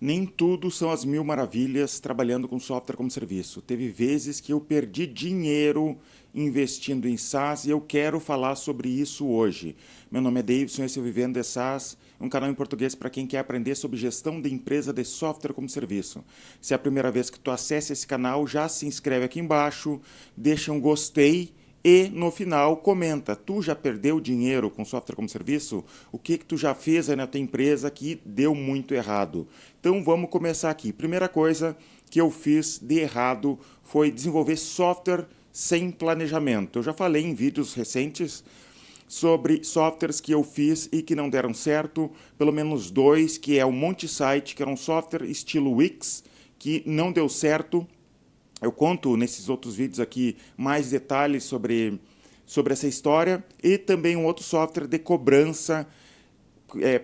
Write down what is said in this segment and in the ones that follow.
Nem tudo são as mil maravilhas trabalhando com software como serviço. Teve vezes que eu perdi dinheiro investindo em SaaS e eu quero falar sobre isso hoje. Meu nome é Davidson, esse é o Vivendo de SaaS, um canal em português para quem quer aprender sobre gestão de empresa de software como serviço. Se é a primeira vez que tu acessa esse canal, já se inscreve aqui embaixo, deixa um gostei e no final comenta, tu já perdeu dinheiro com software como serviço? O que tu já fez aí na tua empresa que deu muito errado? Então vamos começar aqui. Primeira coisa que eu fiz de errado foi desenvolver software sem planejamento. Eu já falei em vídeos recentes sobre softwares que eu fiz e que não deram certo, pelo menos dois, que é o Monte-Site, que era um software estilo Wix, que não deu certo. Eu conto nesses outros vídeos aqui mais detalhes sobre essa história e também um outro software de cobrança,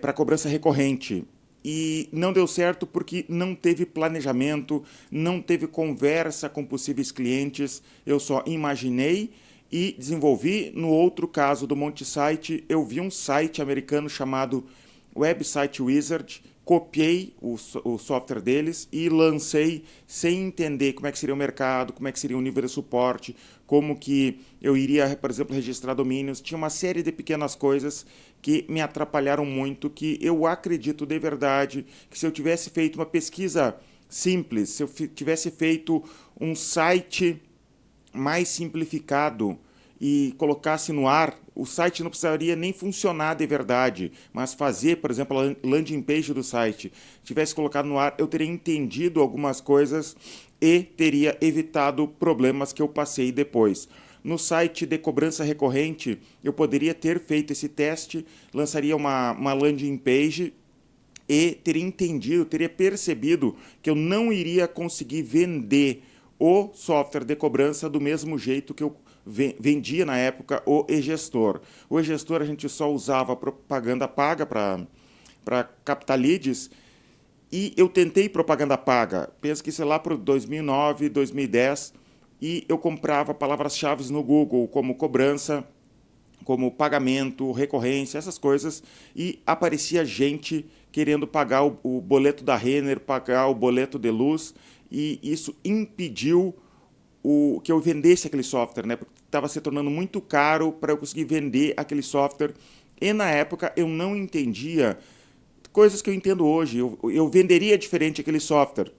para cobrança recorrente. E não deu certo porque não teve planejamento, não teve conversa com possíveis clientes, eu só imaginei e desenvolvi. No outro caso do Monte-Site, eu vi um site americano chamado Website Wizard, copiei o software deles e lancei sem entender como é que seria o mercado, como é que seria o nível de suporte, como que eu iria, por exemplo, registrar domínios. Tinha uma série de pequenas coisas que me atrapalharam muito, que eu acredito de verdade que se eu tivesse feito uma pesquisa simples, se eu tivesse feito um site mais simplificado e colocasse no ar, o site não precisaria nem funcionar de verdade, mas fazer, por exemplo, a landing page do site, tivesse colocado no ar, eu teria entendido algumas coisas e teria evitado problemas que eu passei depois. No site de cobrança recorrente, eu poderia ter feito esse teste, lançaria uma landing page e teria entendido, teria percebido que eu não iria conseguir vender o software de cobrança do mesmo jeito que eu vendia na época o e-gestor. O e-gestor a gente só usava propaganda paga para captar leads e eu tentei propaganda paga. Penso que isso é lá para 2009, 2010 e eu comprava palavras-chave no Google como cobrança, como pagamento, recorrência, essas coisas, e aparecia gente querendo pagar o boleto da Renner, pagar o boleto de luz, e isso impediu que eu vendesse aquele software, né? Porque estava se tornando muito caro para eu conseguir vender aquele software. E na época eu não entendia coisas que eu entendo hoje. Eu venderia diferente aquele software.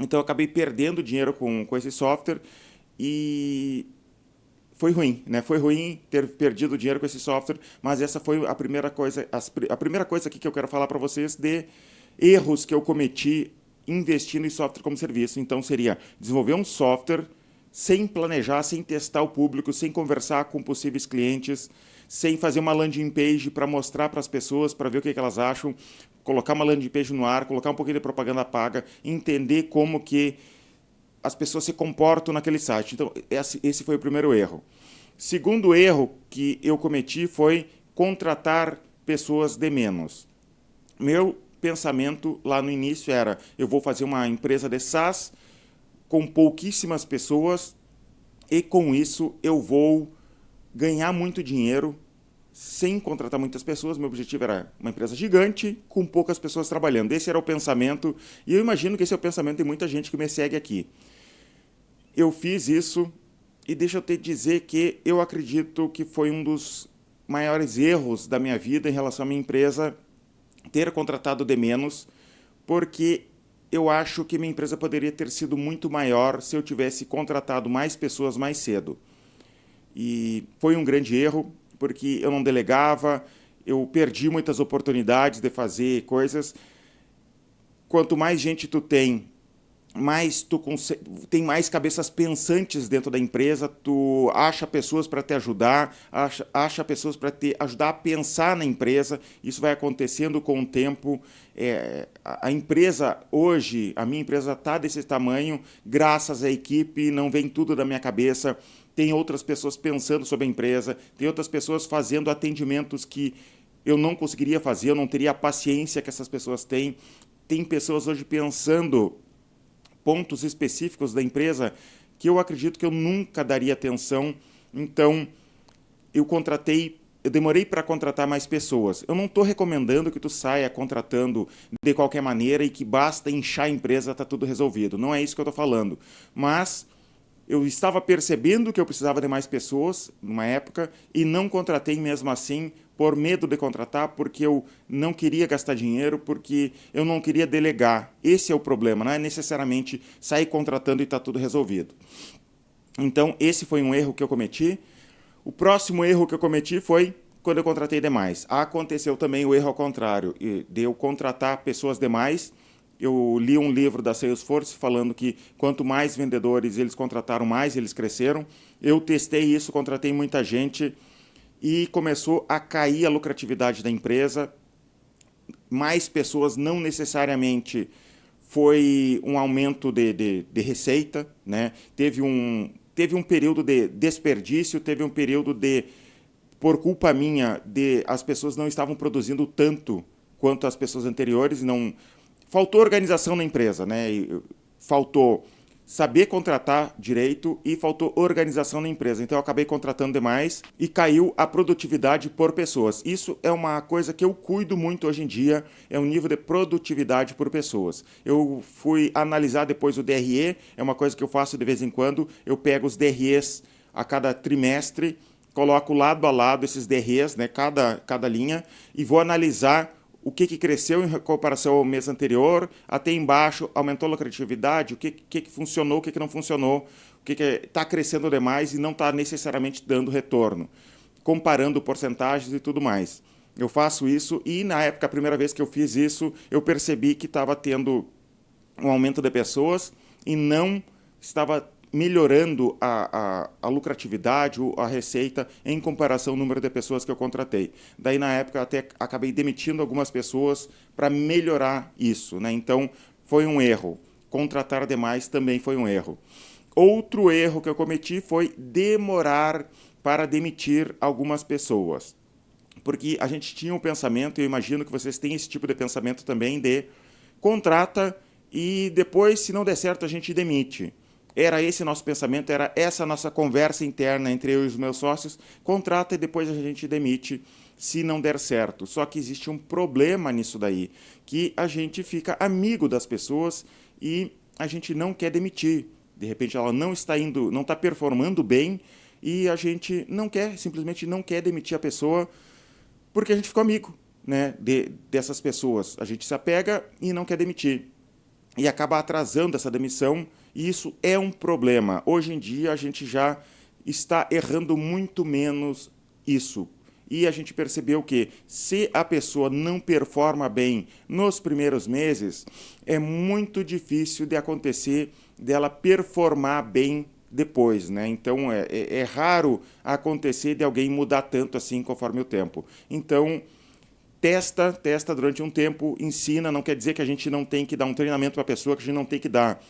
Então eu acabei perdendo dinheiro com esse software e foi ruim, né? Foi ruim ter perdido dinheiro com esse software, mas essa foi a primeira coisa, a primeira coisa aqui que eu quero falar para vocês de erros que eu cometi investindo em software como serviço. Então seria desenvolver um software sem planejar, sem testar o público, sem conversar com possíveis clientes, sem fazer uma landing page para mostrar para as pessoas, para ver o que elas acham, colocar uma landing page no ar, colocar um pouquinho de propaganda paga, entender como que as pessoas se comportam naquele site. Então, esse foi o primeiro erro. Segundo erro que eu cometi foi contratar pessoas de menos. Meu pensamento lá no início era, eu vou fazer uma empresa de SaaS com pouquíssimas pessoas e com isso eu vou ganhar muito dinheiro sem contratar muitas pessoas. Meu objetivo era uma empresa gigante com poucas pessoas trabalhando. Esse era o pensamento e eu imagino que esse é o pensamento de muita gente que me segue aqui. Eu fiz isso e deixa eu te dizer que eu acredito que foi um dos maiores erros da minha vida em relação à minha empresa ter contratado de menos, porque eu acho que minha empresa poderia ter sido muito maior se eu tivesse contratado mais pessoas mais cedo. E foi um grande erro, porque eu não delegava, eu perdi muitas oportunidades de fazer coisas. Quanto mais gente tu tem, mais tu tem mais cabeças pensantes dentro da empresa, tu acha pessoas para te ajudar, acha pessoas para te ajudar a pensar na empresa. Isso vai acontecendo com o tempo. A empresa hoje, a minha empresa está desse tamanho, graças à equipe, não vem tudo da minha cabeça. Tem outras pessoas pensando sobre a empresa, tem outras pessoas fazendo atendimentos que eu não conseguiria fazer, eu não teria a paciência que essas pessoas têm. Tem pessoas hoje pensando pontos específicos da empresa que eu acredito que eu nunca daria atenção. Então, eu contratei eu demorei para contratar mais pessoas. Eu não estou recomendando que tu saia contratando de qualquer maneira e que basta inchar a empresa, está tudo resolvido. Não é isso que eu estou falando. Mas eu estava percebendo que eu precisava de mais pessoas numa época e não contratei mesmo assim por medo de contratar, porque eu não queria gastar dinheiro, porque eu não queria delegar. Esse é o problema, não é necessariamente sair contratando e está tudo resolvido. Então, esse foi um erro que eu cometi. O próximo erro que eu cometi foi quando eu contratei demais. Aconteceu também o erro ao contrário, de eu contratar pessoas demais. Eu li um livro da Salesforce falando que quanto mais vendedores eles contrataram, mais eles cresceram. Eu testei isso, contratei muita gente e começou a cair a lucratividade da empresa. Mais pessoas não necessariamente foi um aumento de receita, né? Teve um período de desperdício, teve um período de, por culpa minha, as pessoas não estavam produzindo tanto quanto as pessoas anteriores. Não faltou organização na empresa, né? Faltou saber contratar direito e faltou organização na empresa. Então eu acabei contratando demais e caiu a produtividade por pessoas. Isso é uma coisa que eu cuido muito hoje em dia, é o nível de produtividade por pessoas. Eu fui analisar depois o DRE, é uma coisa que eu faço de vez em quando, eu pego os DREs a cada trimestre, coloco lado a lado esses DREs, né, cada linha, e vou analisar o que cresceu em comparação ao mês anterior, até embaixo aumentou a lucratividade, o que funcionou, o que não funcionou, o que está crescendo demais e não está necessariamente dando retorno, comparando porcentagens e tudo mais. Eu faço isso e, na época, a primeira vez que eu fiz isso, eu percebi que estava tendo um aumento de pessoas e não estava melhorando a lucratividade, a receita, em comparação ao número de pessoas que eu contratei. Daí, na época, eu até acabei demitindo algumas pessoas para melhorar isso, né? Então, foi um erro. Contratar demais também foi um erro. Outro erro que eu cometi foi demorar para demitir algumas pessoas. Porque a gente tinha um pensamento, e eu imagino que vocês têm esse tipo de pensamento também, de contrata e depois, se não der certo, a gente demite. Era esse nosso pensamento, era essa nossa conversa interna entre eu e os meus sócios, contrata e depois a gente demite se não der certo. Só que existe um problema nisso daí, que a gente fica amigo das pessoas e a gente não quer demitir. De repente ela não está indo, não está performando bem e a gente não quer, simplesmente não quer demitir a pessoa porque a gente ficou amigo, né, dessas pessoas. A gente se apega e não quer demitir. E acaba atrasando essa demissão, e isso é um problema. Hoje em dia, a gente já está errando muito menos isso. E a gente percebeu que, se a pessoa não performa bem nos primeiros meses, é muito difícil de acontecer dela performar bem depois, né? Então, é raro acontecer de alguém mudar tanto assim conforme o tempo. Então, testa durante um tempo, ensina, não quer dizer que a gente não tem que dar um treinamento para a pessoa, que a gente não tem que dar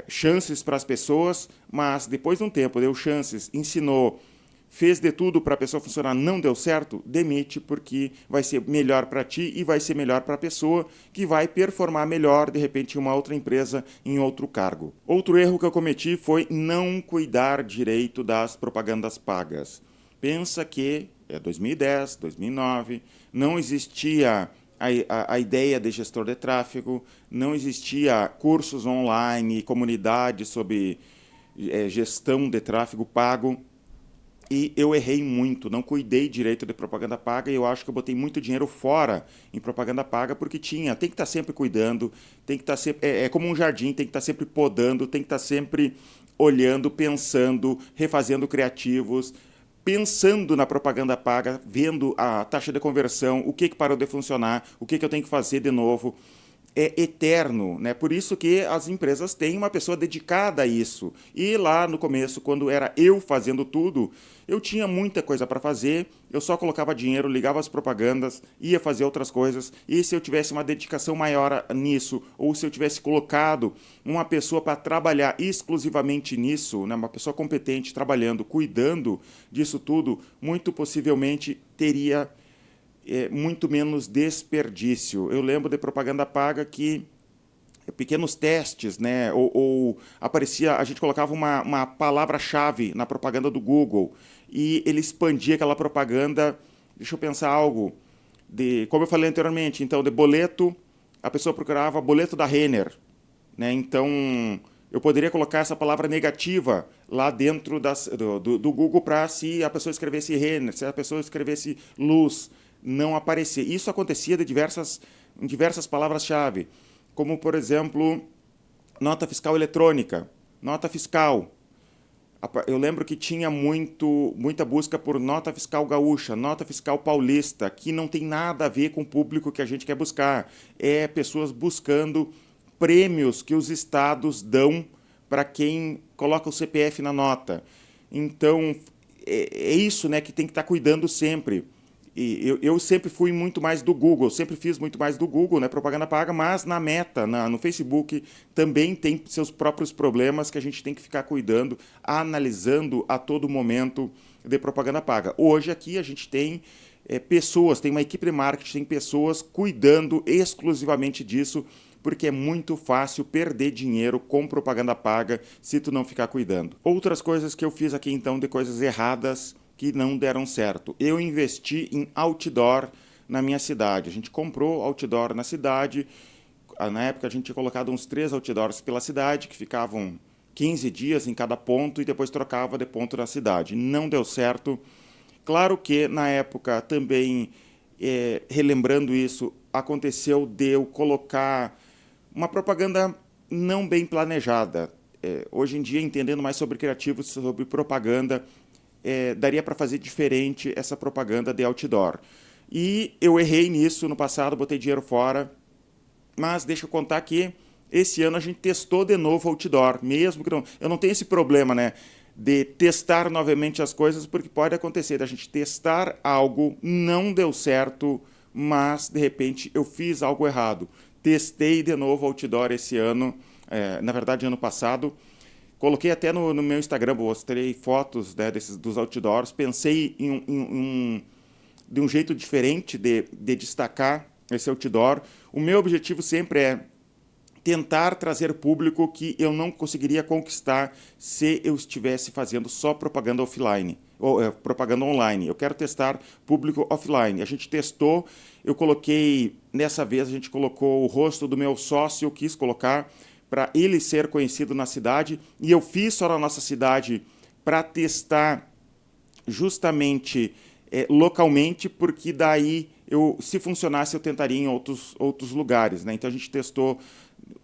chances para as pessoas, mas depois de um tempo, deu chances, ensinou, fez de tudo para a pessoa funcionar, não deu certo, demite, porque vai ser melhor para ti e vai ser melhor para a pessoa, que vai performar melhor, de repente, em uma outra empresa, em outro cargo. Outro erro que eu cometi foi não cuidar direito das propagandas pagas. Pensa que é 2010, 2009, não existia a ideia de gestor de tráfego, não existia cursos online, comunidades sobre gestão de tráfego pago, e eu errei muito, não cuidei direito de propaganda paga e eu acho que eu botei muito dinheiro fora em propaganda paga porque tem que estar sempre cuidando, tem que estar sempre, é como um jardim, tem que estar sempre podando, tem que estar sempre olhando, pensando, refazendo criativos, pensando na propaganda paga, vendo a taxa de conversão, o que parou de funcionar, o que eu tenho que fazer de novo. É eterno, né? Por isso que as empresas têm uma pessoa dedicada a isso. E lá no começo, quando era eu fazendo tudo, eu tinha muita coisa para fazer, eu só colocava dinheiro, ligava as propagandas, ia fazer outras coisas, e se eu tivesse uma dedicação maior nisso, ou se eu tivesse colocado uma pessoa para trabalhar exclusivamente nisso, né? Uma pessoa competente trabalhando, cuidando disso tudo, muito possivelmente teria muito menos desperdício. Eu lembro de propaganda paga que pequenos testes, né? Ou aparecia, a gente colocava uma palavra-chave na propaganda do Google e ele expandia aquela propaganda. Deixa eu pensar algo. Como eu falei anteriormente, então, de boleto, a pessoa procurava boleto da Renner, né? Então, eu poderia colocar essa palavra negativa lá dentro do Google para, se a pessoa escrevesse Renner, se a pessoa escrevesse luz, não aparecer. Isso acontecia em diversas palavras-chave, como, por exemplo, nota fiscal eletrônica, nota fiscal. Eu lembro que tinha muita busca por nota fiscal gaúcha, nota fiscal paulista, que não tem nada a ver com o público que a gente quer buscar. É pessoas buscando prêmios que os estados dão para quem coloca o CPF na nota. Então, é isso, né, que tem que estar cuidando sempre. E eu sempre fui muito mais do Google, sempre fiz muito mais do Google, né, propaganda paga, mas na Meta, no Facebook, também tem seus próprios problemas que a gente tem que ficar cuidando, analisando a todo momento de propaganda paga. Hoje aqui a gente tem pessoas, tem uma equipe de marketing, tem pessoas cuidando exclusivamente disso, porque é muito fácil perder dinheiro com propaganda paga se tu não ficar cuidando. Outras coisas que eu fiz aqui então de coisas erradas que não deram certo. Eu investi em outdoor na minha cidade. A gente comprou outdoor na cidade. Na época a gente tinha colocado uns 3 outdoors pela cidade, que ficavam 15 dias em cada ponto e depois trocava de ponto na cidade. Não deu certo. Claro que na época também, relembrando isso, aconteceu de eu colocar uma propaganda não bem planejada. Hoje em dia, entendendo mais sobre criativos, sobre propaganda, daria para fazer diferente essa propaganda de outdoor. E eu errei nisso no passado, botei dinheiro fora, mas deixa eu contar que esse ano a gente testou de novo outdoor, mesmo que eu não tenho esse problema, né, de testar novamente as coisas, porque pode acontecer da gente testar algo, não deu certo, mas de repente eu fiz algo errado. Testei de novo outdoor esse ano, na verdade ano passado. Coloquei até no meu Instagram, mostrei fotos, né, dos outdoors. Pensei de um jeito diferente de destacar esse outdoor. O meu objetivo sempre é tentar trazer público que eu não conseguiria conquistar se eu estivesse fazendo só propaganda offline, ou propaganda online. Eu quero testar público offline. A gente testou, nessa vez a gente colocou o rosto do meu sócio, eu quis colocar para ele ser conhecido na cidade, e eu fiz só na nossa cidade para testar justamente localmente, porque daí, se funcionasse, eu tentaria em outros lugares, né? Então a gente testou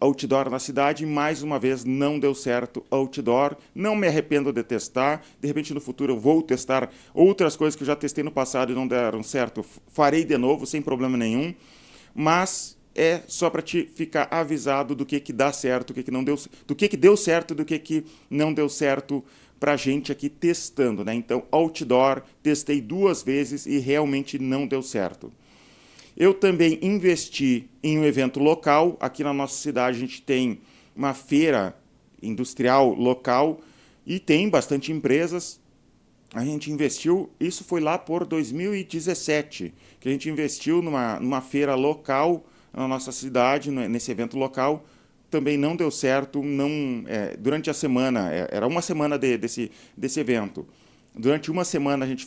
outdoor na cidade e mais uma vez não deu certo outdoor. Não me arrependo de testar, de repente no futuro eu vou testar outras coisas que eu já testei no passado e não deram certo, farei de novo sem problema nenhum, mas é só para te ficar avisado do que dá certo, do que não deu, do que deu certo, do que não deu certo para a gente aqui testando, né? Então, outdoor, testei 2 vezes e realmente não deu certo. Eu também investi em um evento local. Aqui na nossa cidade a gente tem uma feira industrial local e tem bastante empresas. A gente investiu, isso foi lá por 2017, que a gente investiu numa feira local na nossa cidade, nesse evento local. Também não deu certo, durante a semana, era uma semana desse evento. Durante uma semana a gente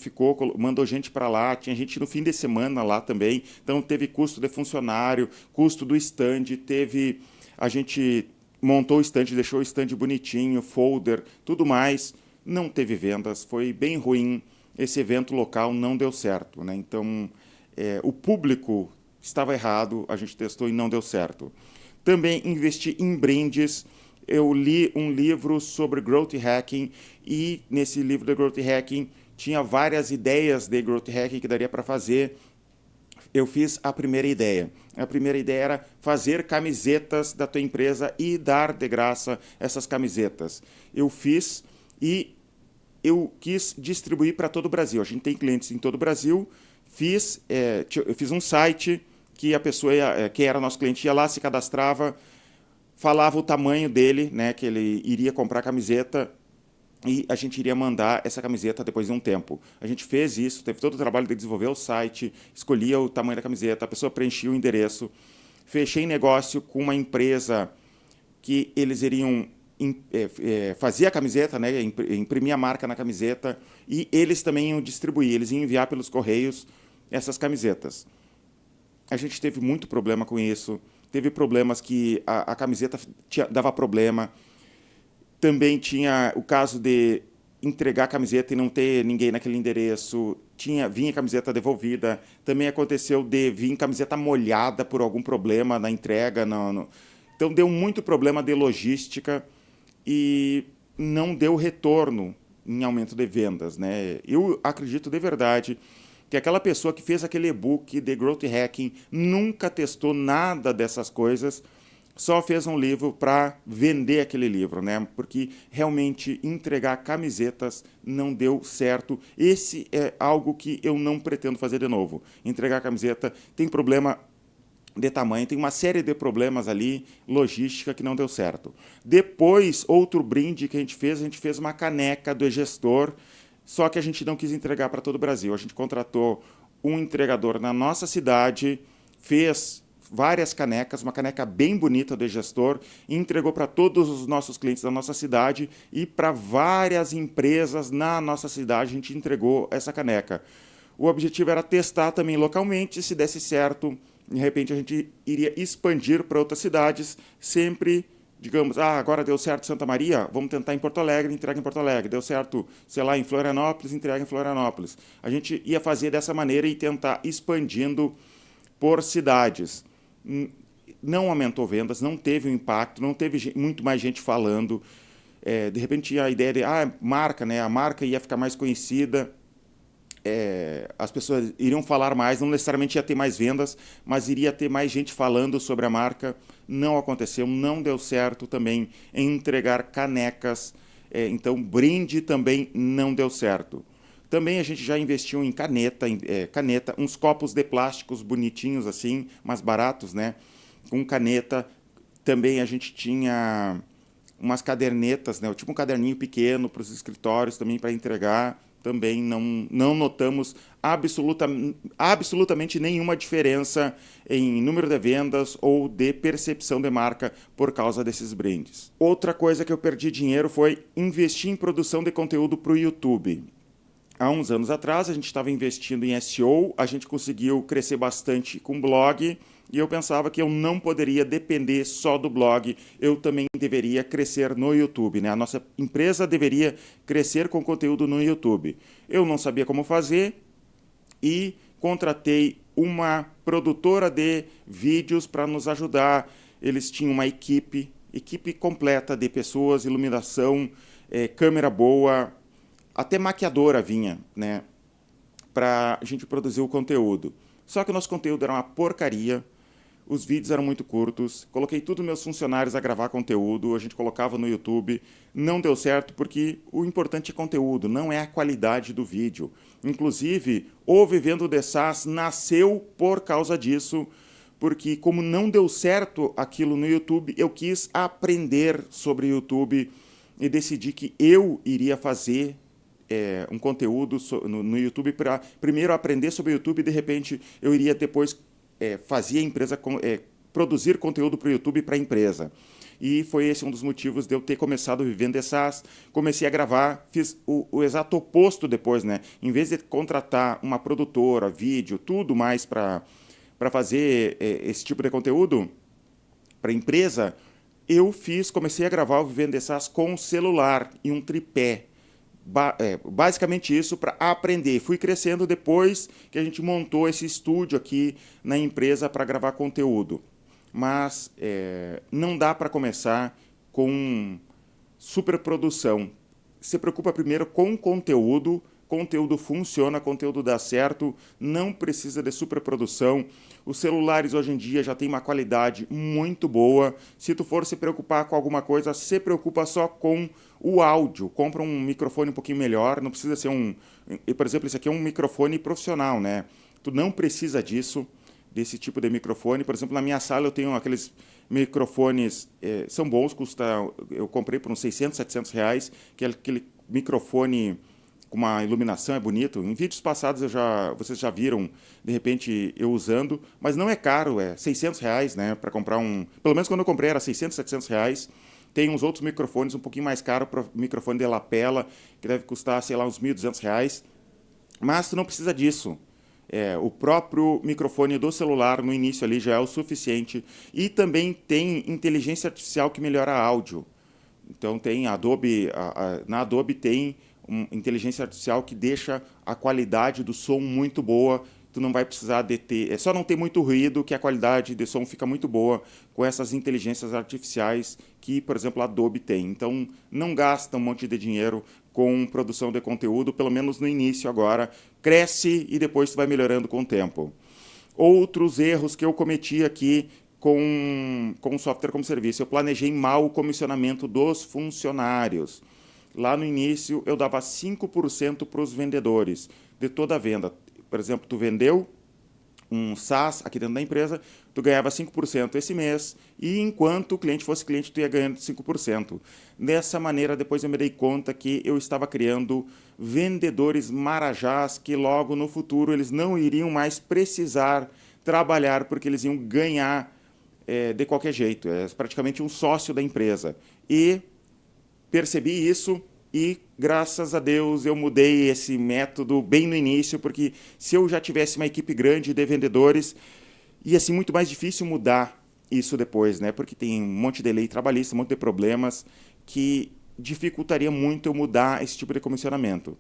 mandou gente para lá, tinha gente no fim de semana lá também, então teve custo de funcionário, custo do stand, a gente montou o stand, deixou o stand bonitinho, folder, tudo mais, não teve vendas, foi bem ruim, esse evento local não deu certo, né? Então, o público estava errado, a gente testou e não deu certo. Também investi em brindes. Eu li um livro sobre growth hacking e nesse livro de growth hacking tinha várias ideias de growth hacking que daria para fazer. Eu fiz a primeira ideia. A primeira ideia era fazer camisetas da tua empresa e dar de graça essas camisetas. Eu fiz e eu quis distribuir para todo o Brasil. A gente tem clientes em todo o Brasil. Eu fiz um site que a pessoa, que era nosso cliente, ia lá, se cadastrava, falava o tamanho dele, né, que ele iria comprar a camiseta e a gente iria mandar essa camiseta depois de um tempo. A gente fez isso, teve todo o trabalho de desenvolver o site, escolhia o tamanho da camiseta, a pessoa preenchia o endereço. Fechei negócio com uma empresa que eles iriam fazer a camiseta, né, imprimir a marca na camiseta, e eles também iam distribuir, eles iam enviar pelos correios essas camisetas. A gente teve muito problema com isso, teve problemas que a camiseta dava problema, também tinha o caso de entregar a camiseta e não ter ninguém naquele endereço, vinha camiseta devolvida, também aconteceu de vir camiseta molhada por algum problema na entrega, então deu muito problema de logística e não deu retorno em aumento de vendas, né? Eu acredito de verdade que aquela pessoa que fez aquele e-book de Growth Hacking nunca testou nada dessas coisas, só fez um livro para vender aquele livro, né? Porque realmente entregar camisetas não deu certo. Esse é algo que eu não pretendo fazer de novo. Entregar camiseta tem problema de tamanho, tem uma série de problemas ali, logística, que não deu certo. Depois, outro brinde que a gente fez uma caneca do gestor, só que a gente não quis entregar para todo o Brasil. A gente contratou um entregador na nossa cidade, fez várias canecas, uma caneca bem bonita do gestor, e entregou para todos os nossos clientes da nossa cidade e para várias empresas na nossa cidade a gente entregou essa caneca. O objetivo era testar também localmente, se desse certo, de repente a gente iria expandir para outras cidades, sempre, digamos, agora deu certo em Santa Maria, vamos tentar em Porto Alegre, entrega em Porto Alegre. Deu certo, sei lá, em Florianópolis, entrega em Florianópolis. A gente ia fazer dessa maneira e tentar expandindo por cidades. Não aumentou vendas, não teve um impacto, não teve muito mais gente falando. De repente tinha a ideia de marca, né? A marca ia ficar mais conhecida. As pessoas iriam falar mais, não necessariamente ia ter mais vendas, mas iria ter mais gente falando sobre a marca. Não aconteceu, não deu certo também em entregar canecas, então brinde também não deu certo. Também a gente já investiu em caneta, uns copos de plásticos bonitinhos assim, mais baratos, né? Com caneta. Também a gente tinha umas cadernetas, né? Tipo um caderninho pequeno para os escritórios também para entregar. Também não notamos absolutamente nenhuma diferença em número de vendas ou de percepção de marca por causa desses brindes. Outra coisa que eu perdi dinheiro foi investir em produção de conteúdo para o YouTube. Há uns anos atrás, a gente estava investindo em SEO, a gente conseguiu crescer bastante com o blog, e eu pensava que eu não poderia depender só do blog, eu também deveria crescer no YouTube, né? A nossa empresa deveria crescer com conteúdo no YouTube. Eu não sabia como fazer e contratei uma produtora de vídeos para nos ajudar. Eles tinham uma equipe completa de pessoas, iluminação, câmera boa, até maquiadora vinha, né, para a gente produzir o conteúdo. Só que o nosso conteúdo era uma porcaria, os vídeos eram muito curtos, coloquei todos os meus funcionários a gravar conteúdo, a gente colocava no YouTube, não deu certo porque o importante é conteúdo, não é a qualidade do vídeo. Inclusive, o Vivendo de SaaS nasceu por causa disso, porque como não deu certo aquilo no YouTube, eu quis aprender sobre o YouTube e decidi que eu iria fazer um conteúdo no YouTube para primeiro aprender sobre o YouTube e de repente eu iria depois fazer a empresa produzir conteúdo para o YouTube para a empresa. E foi esse um dos motivos de eu ter começado Vivendo de SaaS. Comecei a gravar, fiz o exato oposto depois, né? Em vez de contratar uma produtora, vídeo, tudo mais para fazer esse tipo de conteúdo para a empresa, comecei a gravar o Vivendo de SaaS com um celular e um tripé. Basicamente isso para aprender. Fui crescendo depois que a gente montou esse estúdio aqui na empresa para gravar conteúdo. Mas não dá para começar com superprodução. Se preocupa primeiro com conteúdo. Conteúdo funciona, conteúdo dá certo, não precisa de superprodução. Os celulares hoje em dia já têm uma qualidade muito boa. Se tu for se preocupar com alguma coisa, se preocupa só com o áudio. Compra um microfone um pouquinho melhor, não precisa ser por exemplo, esse aqui é um microfone profissional, né? Tu não precisa desse tipo de microfone. Por exemplo, na minha sala eu tenho aqueles microfones, são bons, eu comprei por uns 600, 700 reais, que é aquele microfone com com uma iluminação, é bonito. Em vídeos passados vocês já viram, de repente, eu usando, mas não é caro, é R$ 600, né, para comprar um... Pelo menos quando eu comprei era 600, R$ 700. Tem uns outros microfones um pouquinho mais caros, para microfone de lapela, que deve custar, sei lá, uns R$ 1.200. Mas tu não precisa disso. O próprio microfone do celular no início ali já é o suficiente. E também tem inteligência artificial que melhora áudio. Então tem a Adobe, na Adobe tem inteligência artificial que deixa a qualidade do som muito boa. Tu não vai precisar de ter... É só não ter muito ruído que a qualidade de som fica muito boa com essas inteligências artificiais que, por exemplo, a Adobe tem. Então não gasta um monte de dinheiro com produção de conteúdo, pelo menos no início agora. Cresce e depois tu vai melhorando com o tempo. Outros erros que eu cometi aqui com software como serviço. Eu planejei mal o comissionamento dos funcionários. Lá no início, eu dava 5% para os vendedores de toda a venda. Por exemplo, tu vendeu um SaaS aqui dentro da empresa, tu ganhava 5% esse mês, e enquanto o cliente fosse cliente, tu ia ganhando 5%. Dessa maneira, depois eu me dei conta que eu estava criando vendedores marajás que logo no futuro eles não iriam mais precisar trabalhar, porque eles iam ganhar de qualquer jeito. É praticamente um sócio da empresa. E percebi isso e, graças a Deus, eu mudei esse método bem no início, porque se eu já tivesse uma equipe grande de vendedores, ia ser muito mais difícil mudar isso depois, né? Porque tem um monte de lei trabalhista, um monte de problemas que dificultaria muito eu mudar esse tipo de comissionamento.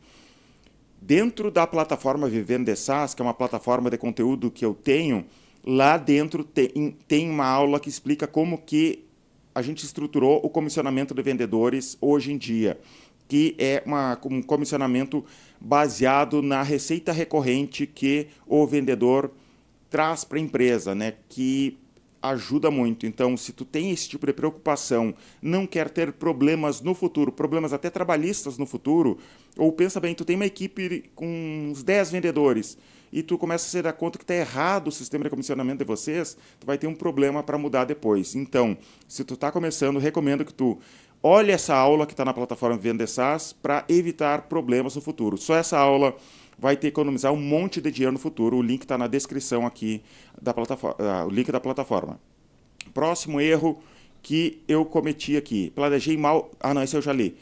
Dentro da plataforma Vivendo de SaaS, que é uma plataforma de conteúdo que eu tenho, lá dentro tem uma aula que explica como que a gente estruturou o comissionamento de vendedores hoje em dia, que é um comissionamento baseado na receita recorrente que o vendedor traz para a empresa, né? Que ajuda muito. Então, se tu tem esse tipo de preocupação, não quer ter problemas no futuro, problemas até trabalhistas no futuro, ou pensa bem, tu tem uma equipe com uns 10 vendedores, e tu começa a se dar conta que está errado o sistema de comissionamento de vocês, tu vai ter um problema para mudar depois. Então, se tu está começando, recomendo que tu olhe essa aula que está na plataforma Vende SaaS para evitar problemas no futuro. Só essa aula vai te economizar um monte de dinheiro no futuro. O link está na descrição aqui da plataforma, o link da plataforma. Próximo erro que eu cometi aqui. Planejei mal... não, esse eu já li.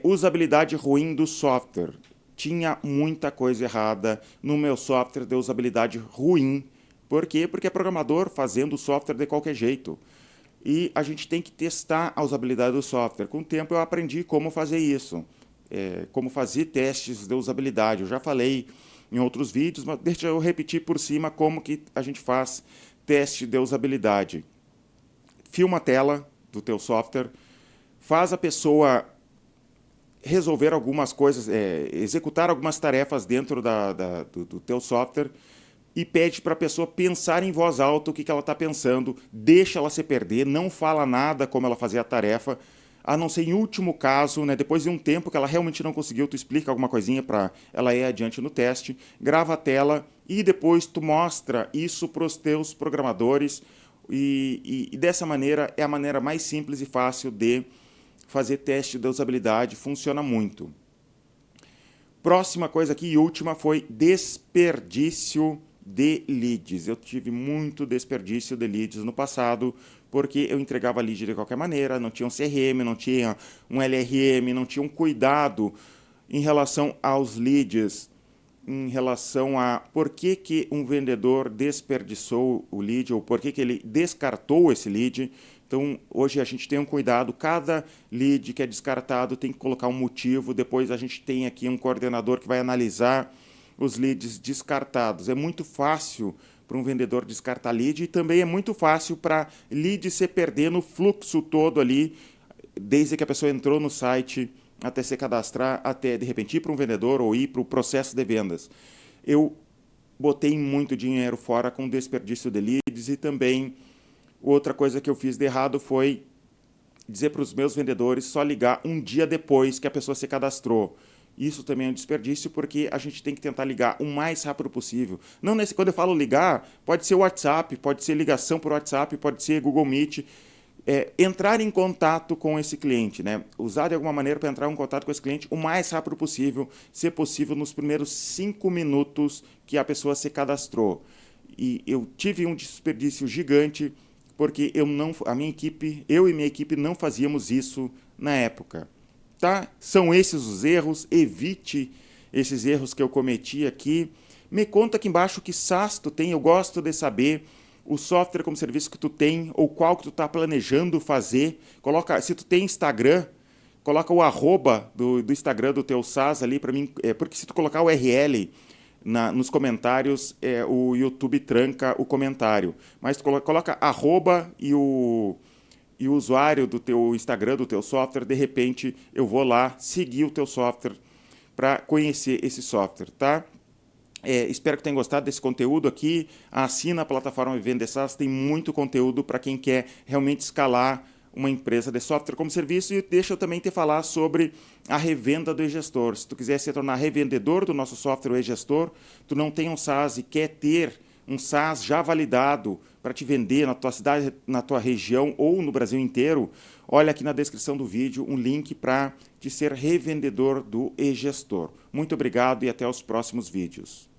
Usabilidade ruim do software. Tinha muita coisa errada no meu software de usabilidade ruim. Por quê? Porque é programador fazendo o software de qualquer jeito. E a gente tem que testar a usabilidade do software. Com o tempo eu aprendi como fazer isso. Como fazer testes de usabilidade. Eu já falei em outros vídeos, mas deixa eu repetir por cima como que a gente faz teste de usabilidade. Filma a tela do teu software, faz a pessoa resolver algumas coisas, executar algumas tarefas dentro do teu software e pede para a pessoa pensar em voz alta o que ela está pensando, deixa ela se perder, não fala nada como ela fazia a tarefa, a não ser em último caso, né, depois de um tempo que ela realmente não conseguiu, tu explica alguma coisinha para ela ir adiante no teste, grava a tela e depois tu mostra isso para os teus programadores e dessa maneira é a maneira mais simples e fácil de fazer teste de usabilidade, funciona muito. Próxima coisa aqui e última foi desperdício de leads. Eu tive muito desperdício de leads no passado, porque eu entregava lead de qualquer maneira, não tinha um CRM, não tinha um LRM, não tinha um cuidado em relação aos leads, em relação a por que um vendedor desperdiçou o lead, ou por que ele descartou esse lead. Então, hoje a gente tem um cuidado, cada lead que é descartado tem que colocar um motivo, depois a gente tem aqui um coordenador que vai analisar os leads descartados. É muito fácil para um vendedor descartar lead e também é muito fácil para lead se perder no fluxo todo ali, desde que a pessoa entrou no site até se cadastrar, até de repente ir para um vendedor ou ir para o processo de vendas. Eu botei muito dinheiro fora com desperdício de leads e também outra coisa que eu fiz de errado foi dizer para os meus vendedores só ligar um dia depois que a pessoa se cadastrou. Isso também é um desperdício, porque a gente tem que tentar ligar o mais rápido possível. Quando eu falo ligar, pode ser WhatsApp, pode ser ligação por WhatsApp, pode ser Google Meet. entrar em contato com esse cliente, né? Usar de alguma maneira para entrar em contato com esse cliente o mais rápido possível, se possível nos primeiros 5 minutos que a pessoa se cadastrou. E eu tive um desperdício gigante porque eu e minha equipe não fazíamos isso na época. Tá? São esses os erros, evite esses erros que eu cometi aqui. Me conta aqui embaixo que SaaS tu tem, eu gosto de saber o software como serviço que tu tem ou qual que tu está planejando fazer. Coloca, se tu tem Instagram, coloca o arroba do Instagram do teu SaaS ali para mim, porque se tu colocar o URL nos comentários, o YouTube tranca o comentário. Mas tu coloca arroba e o usuário do teu Instagram, do teu software, de repente eu vou lá seguir o teu software para conhecer esse software, tá? Espero que tenham gostado desse conteúdo aqui. Assina a plataforma Vivendo SaaS, tem muito conteúdo para quem quer realmente escalar uma empresa de software como serviço. E deixa eu também te falar sobre a revenda do e-gestor. Se tu quiser se tornar revendedor do nosso software o e-gestor, tu não tem um SaaS e quer ter um SaaS já validado para te vender na tua cidade, na tua região ou no Brasil inteiro, olha aqui na descrição do vídeo um link para te ser revendedor do e-gestor. Muito obrigado e até os próximos vídeos.